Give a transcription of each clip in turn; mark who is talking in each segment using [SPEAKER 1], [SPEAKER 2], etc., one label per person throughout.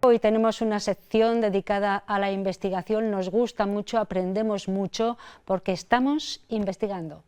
[SPEAKER 1] Hoy tenemos una sección dedicada a la investigación, nos gusta mucho, aprendemos mucho porque estamos investigando.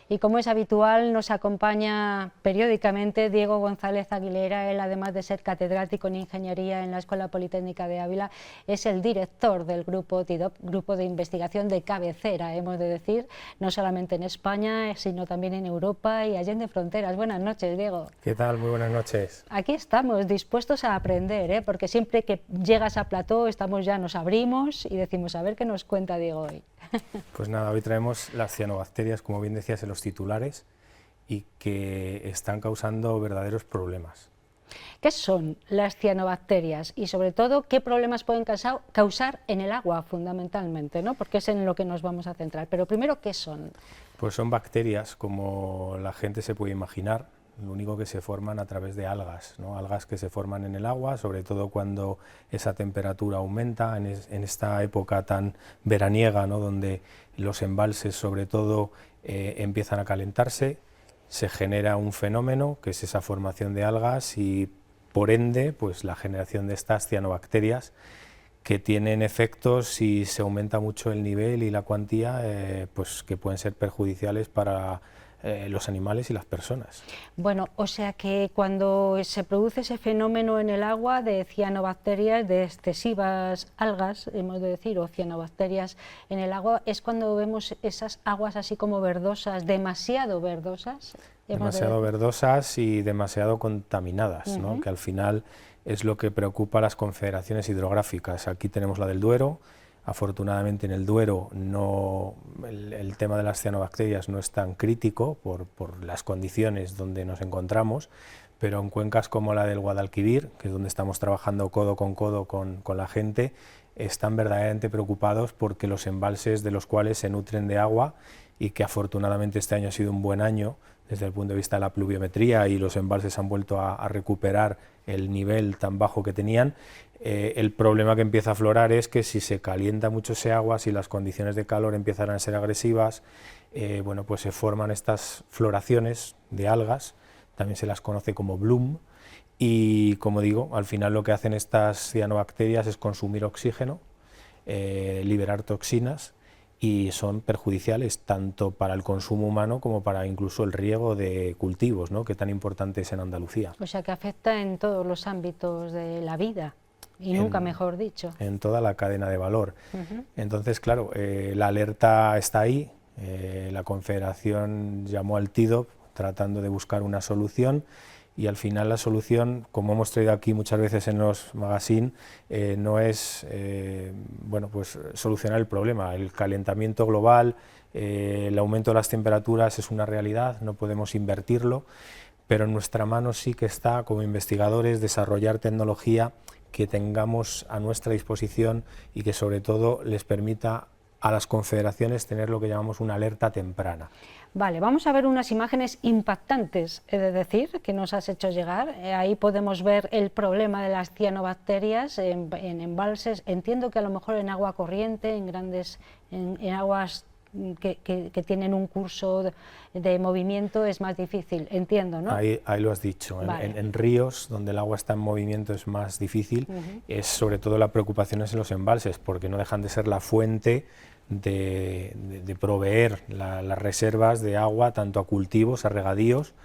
[SPEAKER 1] Y como es habitual, nos acompaña periódicamente Diego González Aguilera. Él, además de ser catedrático en Ingeniería en la Escuela Politécnica de Ávila, es el director del grupo TIDOP, grupo de investigación de cabecera, hemos de decir, no solamente en España, sino también en Europa y allende fronteras. Buenas noches, Diego.
[SPEAKER 2] ¿Qué tal? Muy buenas noches.
[SPEAKER 1] Aquí estamos, dispuestos a aprender, porque siempre que llegas a plató, nos abrimos y decimos, a ver qué nos cuenta Diego hoy.
[SPEAKER 2] Pues nada, hoy traemos las cianobacterias, como bien decías en los titulares, y que están causando verdaderos problemas.
[SPEAKER 1] ¿Qué son las cianobacterias y sobre todo qué problemas pueden causar en el agua fundamentalmente, ¿no? Porque es en lo que nos vamos a centrar, pero primero, ¿qué son?
[SPEAKER 2] Pues son bacterias, como la gente se puede imaginar, lo único que se forman a través de algas, ¿no? Algas que se forman en el agua, sobre todo cuando esa temperatura aumenta, en esta época tan veraniega, ¿no? Donde los embalses sobre todo empiezan a calentarse, se genera un fenómeno que es esa formación de algas y por ende pues la generación de estas cianobacterias que tienen efectos si se aumenta mucho el nivel y la cuantía, pues que pueden ser perjudiciales para los animales y las personas.
[SPEAKER 1] Bueno, o sea que cuando se produce ese fenómeno en el agua de cianobacterias, de excesivas algas, hemos de decir, o cianobacterias en el agua, es cuando vemos esas aguas así como verdosas, demasiado verdosas.
[SPEAKER 2] Demasiado verdosas y demasiado contaminadas, ¿no? Que al final es lo que preocupa a las confederaciones hidrográficas. Aquí tenemos la del Duero. Afortunadamente en el Duero el tema de las cianobacterias no es tan crítico por las condiciones donde nos encontramos, pero en cuencas como la del Guadalquivir, que es donde estamos trabajando codo con la gente, están verdaderamente preocupados porque los embalses de los cuales se nutren de agua y que afortunadamente este año ha sido un buen año desde el punto de vista de la pluviometría y los embalses han vuelto a recuperar el nivel tan bajo que tenían. El problema que empieza a aflorar es que si se calienta mucho ese agua, si las condiciones de calor empiezan a ser agresivas, bueno, pues se forman estas floraciones de algas, también se las conoce como bloom, y como digo, al final lo que hacen estas cianobacterias es consumir oxígeno, liberar toxinas, y son perjudiciales tanto para el consumo humano como para incluso el riego de cultivos, ¿no? Que tan importante es en Andalucía.
[SPEAKER 1] O sea que afecta en todos los ámbitos de la vida. Y nunca mejor dicho.
[SPEAKER 2] En toda la cadena de valor. Entonces, claro, la alerta está ahí, la Confederación llamó al TIDOP tratando de buscar una solución y al final la solución, como hemos traído aquí muchas veces en los magazines, no es bueno, pues solucionar el problema. El calentamiento global, el aumento de las temperaturas es una realidad, no podemos invertirlo, pero en nuestra mano sí que está, como investigadores, desarrollar tecnología que tengamos a nuestra disposición y que sobre todo les permita a las confederaciones tener lo que llamamos una alerta temprana.
[SPEAKER 1] Vale, vamos a ver unas imágenes impactantes, he de decir, que nos has hecho llegar. Ahí podemos ver el problema de las cianobacterias en embalses. Entiendo que a lo mejor en agua corriente, en aguas que tienen un curso de movimiento es más difícil, entiendo, ¿no?
[SPEAKER 2] Ahí lo has dicho, vale. en ríos donde el agua está en movimiento es más difícil, es sobre todo la preocupación es en los embalses, porque no dejan de ser la fuente de proveer las reservas de agua tanto a cultivos, a regadíos,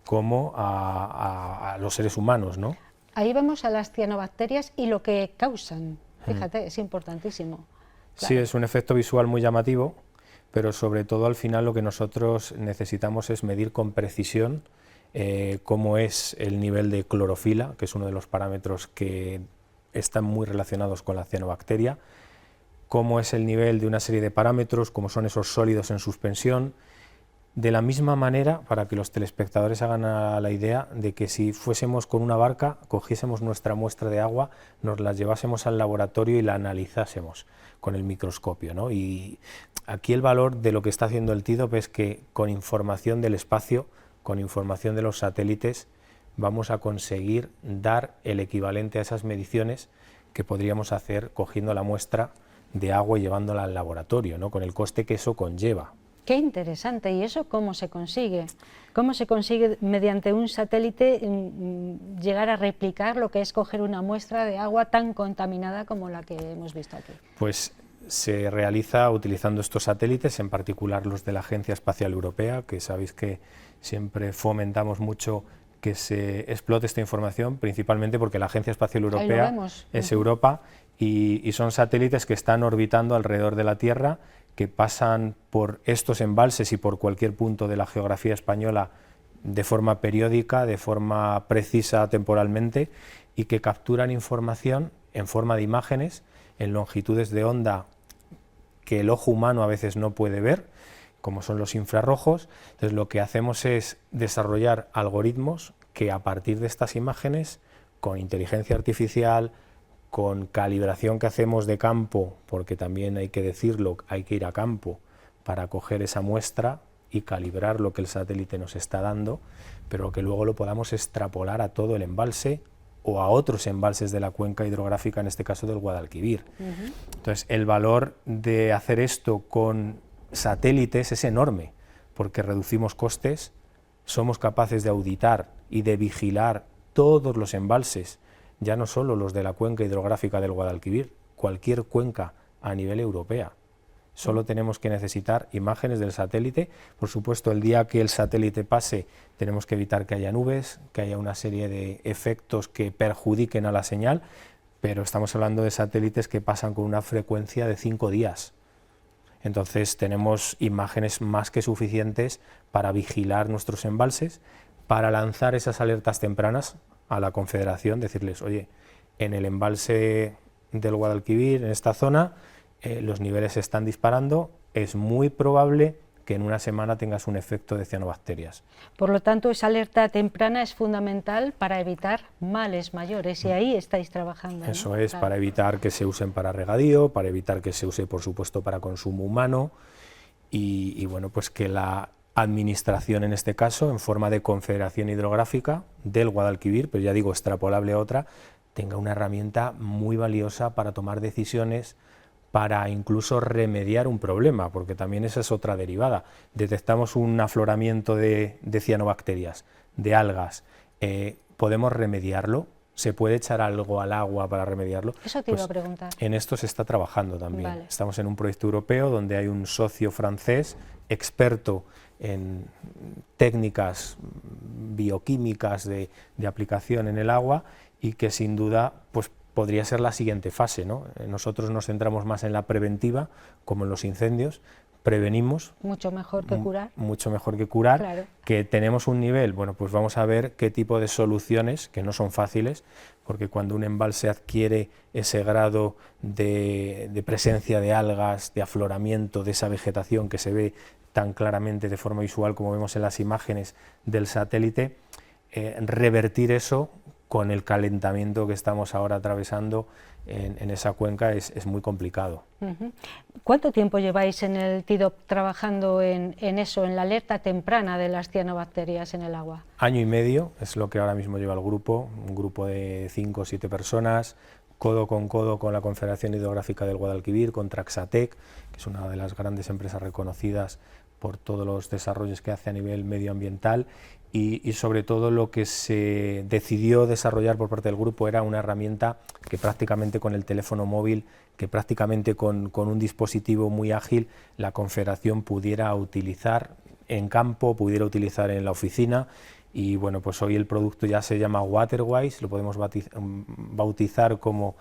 [SPEAKER 2] como a los seres humanos, ¿no?
[SPEAKER 1] Ahí vemos a las cianobacterias y lo que causan, fíjate, es importantísimo.
[SPEAKER 2] Claro. Sí, es un efecto visual muy llamativo, pero sobre todo al final lo que nosotros necesitamos es medir con precisión cómo es el nivel de clorofila, que es uno de los parámetros que están muy relacionados con la cianobacteria, cómo es el nivel de una serie de parámetros, cómo son esos sólidos en suspensión, de la misma manera para que los telespectadores hagan la idea de que si fuésemos con una barca, cogiésemos nuestra muestra de agua, nos la llevásemos al laboratorio y la analizásemos con el microscopio, ¿no? Y aquí el valor de lo que está haciendo el TIDOP es que con información del espacio, con información de los satélites, vamos a conseguir dar el equivalente a esas mediciones que podríamos hacer cogiendo la muestra de agua y llevándola al laboratorio, ¿no? Con el coste que eso conlleva.
[SPEAKER 1] Qué interesante. ¿Y eso cómo se consigue? ¿Cómo se consigue mediante un satélite llegar a replicar lo que es coger una muestra de agua tan contaminada como la que hemos visto aquí?
[SPEAKER 2] Pues se realiza utilizando estos satélites, en particular los de la Agencia Espacial Europea, que sabéis que siempre fomentamos mucho que se explote esta información, principalmente porque la Agencia Espacial Europea es Europa y son satélites que están orbitando alrededor de la Tierra, que pasan por estos embalses y por cualquier punto de la geografía española de forma periódica, de forma precisa temporalmente, y que capturan información en forma de imágenes, en longitudes de onda que el ojo humano a veces no puede ver, como son los infrarrojos. Entonces lo que hacemos es desarrollar algoritmos que a partir de estas imágenes, con inteligencia artificial, con calibración que hacemos de campo, porque también hay que decirlo, hay que ir a campo para coger esa muestra y calibrar lo que el satélite nos está dando, pero que luego lo podamos extrapolar a todo el embalse o a otros embalses de la cuenca hidrográfica, en este caso del Guadalquivir. Entonces, el valor de hacer esto con satélites es enorme, porque reducimos costes, somos capaces de auditar y de vigilar todos los embalses, ya no solo los de la cuenca hidrográfica del Guadalquivir, cualquier cuenca a nivel europea. Solo tenemos que necesitar imágenes del satélite. Por supuesto, el día que el satélite pase, tenemos que evitar que haya nubes, que haya una serie de efectos que perjudiquen a la señal, pero estamos hablando de satélites que pasan con una frecuencia de 5 días. Entonces tenemos imágenes más que suficientes para vigilar nuestros embalses, para lanzar esas alertas tempranas a la Confederación, decirles, oye, en el embalse del Guadalquivir, en esta zona, los niveles se están disparando, es muy probable que en una semana tengas un efecto de cianobacterias.
[SPEAKER 1] Por lo tanto, esa alerta temprana es fundamental para evitar males mayores, y ahí estáis trabajando, ¿no?
[SPEAKER 2] Eso es,
[SPEAKER 1] claro,
[SPEAKER 2] para evitar que se usen para regadío, para evitar que se use, por supuesto, para consumo humano, y bueno, pues que la administración, en este caso, en forma de confederación hidrográfica del Guadalquivir, pero ya digo, extrapolable a otra, tenga una herramienta muy valiosa para tomar decisiones, para incluso remediar un problema, porque también esa es otra derivada. Detectamos un afloramiento de cianobacterias, de algas, ¿podemos remediarlo? ¿Se puede echar algo al agua para remediarlo?
[SPEAKER 1] Eso te iba a preguntar.
[SPEAKER 2] En esto se está trabajando también.
[SPEAKER 1] Vale.
[SPEAKER 2] Estamos en un proyecto europeo donde hay un socio francés experto en técnicas bioquímicas de aplicación en el agua, y que sin duda pues podría ser la siguiente fase, ¿no? Nosotros nos centramos más en la preventiva, como en los incendios, prevenimos.
[SPEAKER 1] Mucho mejor que curar.
[SPEAKER 2] Mucho mejor que curar,
[SPEAKER 1] claro.
[SPEAKER 2] Que tenemos un nivel, bueno, pues vamos a ver qué tipo de soluciones, que no son fáciles, porque cuando un embalse adquiere ese grado de presencia de algas, de afloramiento, de esa vegetación que se ve tan claramente de forma visual como vemos en las imágenes del satélite, revertir eso con el calentamiento que estamos ahora atravesando en esa cuenca es muy complicado.
[SPEAKER 1] ¿Cuánto tiempo lleváis en el TIDOP trabajando en eso, en la alerta temprana de las cianobacterias en el agua?
[SPEAKER 2] Año y medio es lo que ahora mismo lleva el grupo, un grupo de 5 o 7 personas, codo con la Confederación Hidrográfica del Guadalquivir, con Traxatec, que es una de las grandes empresas reconocidas por todos los desarrollos que hace a nivel medioambiental, y sobre todo lo que se decidió desarrollar por parte del grupo era una herramienta que prácticamente con el teléfono móvil, que prácticamente con un dispositivo muy ágil, la Confederación pudiera utilizar en campo, pudiera utilizar en la oficina. Y bueno, pues hoy el producto ya se llama Waterwise, lo podemos bautizar como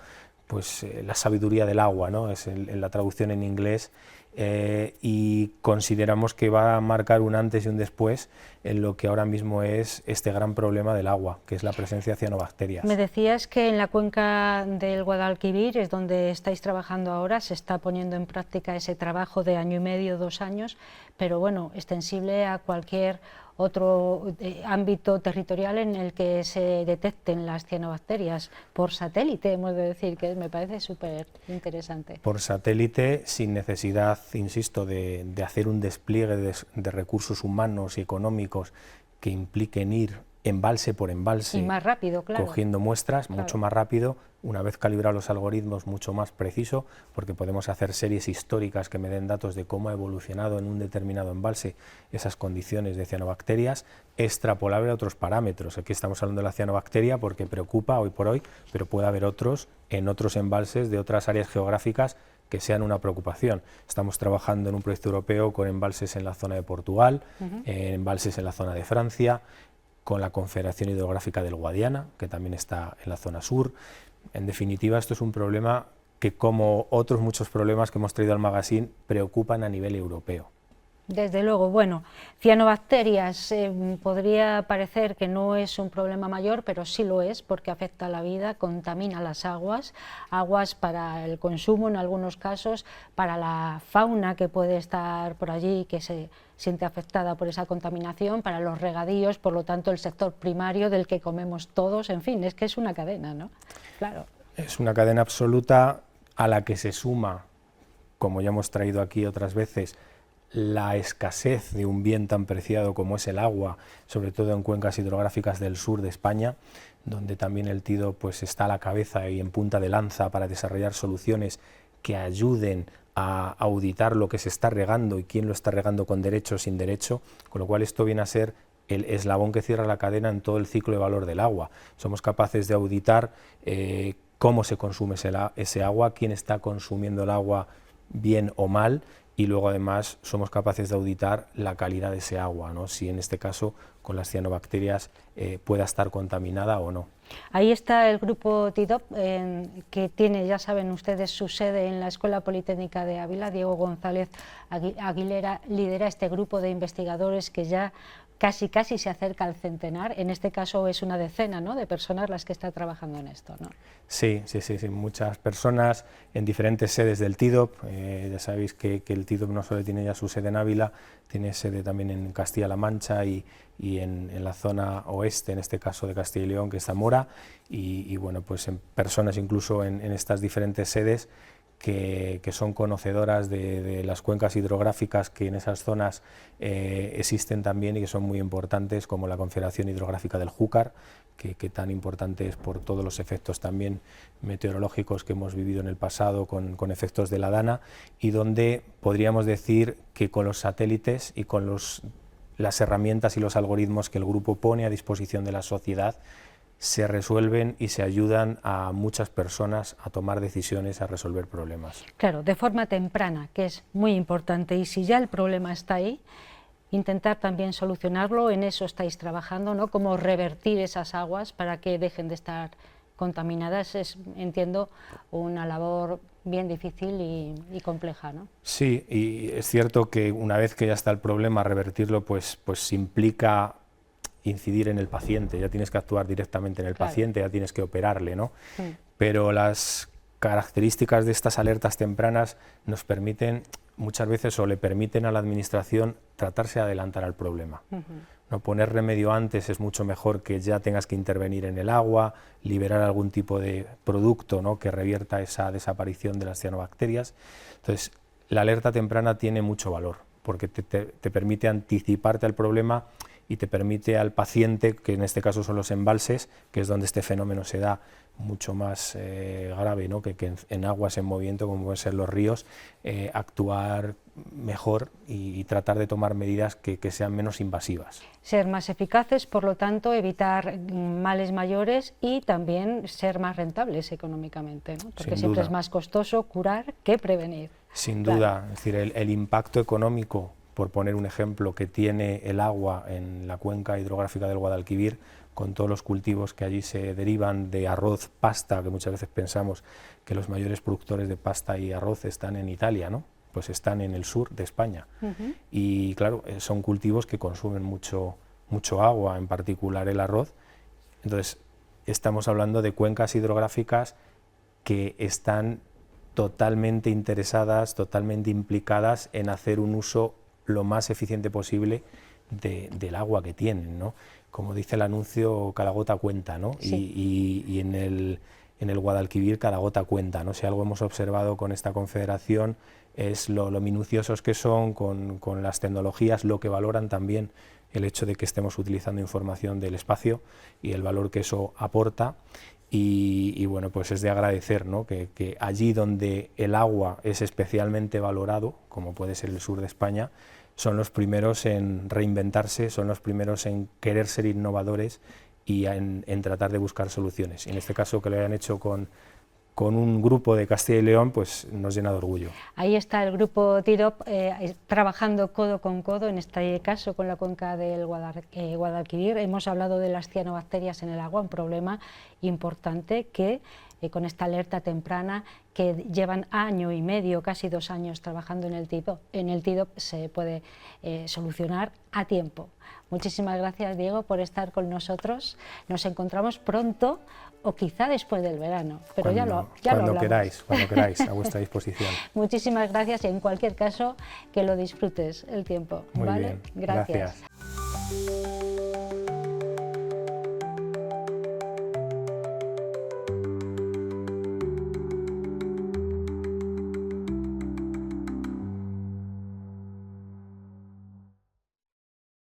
[SPEAKER 2] pues la sabiduría del agua, ¿no? Es la traducción en inglés, y consideramos que va a marcar un antes y un después en lo que ahora mismo es este gran problema del agua, que es la presencia de cianobacterias.
[SPEAKER 1] Me decías que en la cuenca del Guadalquivir es donde estáis trabajando ahora, se está poniendo en práctica ese trabajo de año y medio, 2 años, pero bueno, extensible a cualquier otro ámbito territorial en el que se detecten las cianobacterias, por satélite, hemos de decir, que me parece súper interesante.
[SPEAKER 2] Por satélite, sin necesidad, insisto, de hacer un despliegue de recursos humanos y económicos que impliquen ir embalse por embalse,
[SPEAKER 1] y más rápido, claro,
[SPEAKER 2] cogiendo muestras,
[SPEAKER 1] claro,
[SPEAKER 2] mucho más rápido, una vez calibrados los algoritmos, mucho más preciso, porque podemos hacer series históricas que me den datos de cómo ha evolucionado en un determinado embalse esas condiciones de cianobacterias, extrapolable a otros parámetros. Aquí estamos hablando de la cianobacteria porque preocupa hoy por hoy, pero puede haber otros en otros embalses de otras áreas geográficas que sean una preocupación. Estamos trabajando en un proyecto europeo con embalses en la zona de Portugal, embalses en la zona de Francia, con la Confederación Hidrográfica del Guadiana, que también está en la zona sur. En definitiva, esto es un problema que, como otros muchos problemas que hemos traído al magazine, preocupan a nivel europeo.
[SPEAKER 1] Desde luego, bueno, cianobacterias, podría parecer que no es un problema mayor, pero sí lo es porque afecta a la vida, contamina las aguas para el consumo en algunos casos, para la fauna que puede estar por allí, que se siente afectada por esa contaminación, para los regadíos, por lo tanto el sector primario del que comemos todos, en fin, es que es una cadena, ¿no? Claro.
[SPEAKER 2] Es una cadena absoluta a la que se suma, como ya hemos traído aquí otras veces, la escasez de un bien tan preciado como es el agua, sobre todo en cuencas hidrográficas del sur de España, donde también el TIDOP pues está a la cabeza y en punta de lanza para desarrollar soluciones que ayuden a auditar lo que se está regando y quién lo está regando con derecho o sin derecho, con lo cual esto viene a ser el eslabón que cierra la cadena en todo el ciclo de valor del agua. Somos capaces de auditar cómo se consume ese agua, quién está consumiendo el agua bien o mal, y luego además somos capaces de auditar la calidad de ese agua, ¿no? Si en este caso con las cianobacterias pueda estar contaminada o no.
[SPEAKER 1] Ahí está el grupo TIDOP, que tiene, ya saben ustedes, su sede en la Escuela Politécnica de Ávila. Diego González Aguilera lidera este grupo de investigadores que ya casi se acerca al centenar. En este caso es una decena, ¿no?, de personas las que están trabajando en esto, ¿no?
[SPEAKER 2] Sí, muchas personas en diferentes sedes del TIDOP. Ya sabéis que el TIDOP no solo tiene ya su sede en Ávila, tiene sede también en Castilla-La Mancha y en la zona oeste, en este caso de Castilla y León, que es Zamora, y bueno, pues en personas incluso en estas diferentes sedes que son conocedoras de las cuencas hidrográficas que en esas zonas existen también y que son muy importantes, como la Confederación Hidrográfica del Júcar, que tan importante es por todos los efectos también meteorológicos que hemos vivido en el pasado con efectos de la Dana, y donde podríamos decir que con los satélites y con las herramientas y los algoritmos que el grupo pone a disposición de la sociedad, se resuelven y se ayudan a muchas personas a tomar decisiones, a resolver problemas.
[SPEAKER 1] Claro, de forma temprana, que es muy importante, y si ya el problema está ahí, intentar también solucionarlo. En eso estáis trabajando, ¿no? Cómo revertir esas aguas para que dejen de estar contaminadas. Es, entiendo, una labor bien difícil y compleja, ¿no?
[SPEAKER 2] Sí, y es cierto que una vez que ya está el problema, revertirlo pues implica incidir en el paciente, ya tienes que actuar directamente en el paciente, ya tienes que operarle, ¿no? Pero las características de estas alertas tempranas nos permiten muchas veces, o le permiten a la administración, tratarse de adelantar al problema. No poner remedio antes es mucho mejor que ya tengas que intervenir en el agua, liberar algún tipo de producto, ¿no?, que revierta esa desaparición de las cianobacterias. Entonces, la alerta temprana tiene mucho valor, porque te permite anticiparte al problema y te permite al paciente, que en este caso son los embalses, que es donde este fenómeno se da mucho más grave, ¿no?, que en aguas en movimiento, como pueden ser los ríos, actuar mejor y tratar de tomar medidas que sean menos invasivas.
[SPEAKER 1] Ser más eficaces, por lo tanto, evitar males mayores y también ser más rentables económicamente, ¿no? Porque siempre es más costoso curar que prevenir.
[SPEAKER 2] Sin duda, es decir, el impacto económico, por poner un ejemplo, que tiene el agua en la cuenca hidrográfica del Guadalquivir, con todos los cultivos que allí se derivan de arroz, pasta, que muchas veces pensamos que los mayores productores de pasta y arroz están en Italia, ¿no? Pues están en el sur de España. Y claro, son cultivos que consumen mucho agua, en particular el arroz. Entonces, estamos hablando de cuencas hidrográficas que están totalmente interesadas, totalmente implicadas en hacer un uso lo más eficiente posible del agua que tienen, ¿no? Como dice el anuncio, cada gota cuenta, ¿no?
[SPEAKER 1] Sí.
[SPEAKER 2] Y en en el Guadalquivir cada gota cuenta, ¿no? Si algo hemos observado con esta confederación es lo minuciosos que son con las tecnologías, lo que valoran también el hecho de que estemos utilizando información del espacio y el valor que eso aporta. Y bueno, pues es de agradecer, ¿no? que allí donde el agua es especialmente valorado, como puede ser el sur de España, son los primeros en reinventarse, son los primeros en querer ser innovadores y en tratar de buscar soluciones. Y en este caso, que lo hayan hecho con un grupo de Castilla y León, pues nos llena de orgullo.
[SPEAKER 1] Ahí está el grupo TIDOP trabajando codo con codo, en este caso con la cuenca del Guadalquivir. Hemos hablado de las cianobacterias en el agua, un problema importante que con esta alerta temprana que llevan año y medio, casi 2 años trabajando en el TIDOP, se puede solucionar a tiempo. Muchísimas gracias, Diego, por estar con nosotros. Nos encontramos pronto o quizá después del verano, pero
[SPEAKER 2] cuando queráis, a vuestra disposición.
[SPEAKER 1] Muchísimas gracias y en cualquier caso que lo disfrutes el tiempo.
[SPEAKER 2] Muy
[SPEAKER 1] ¿vale?
[SPEAKER 2] bien,
[SPEAKER 1] Gracias.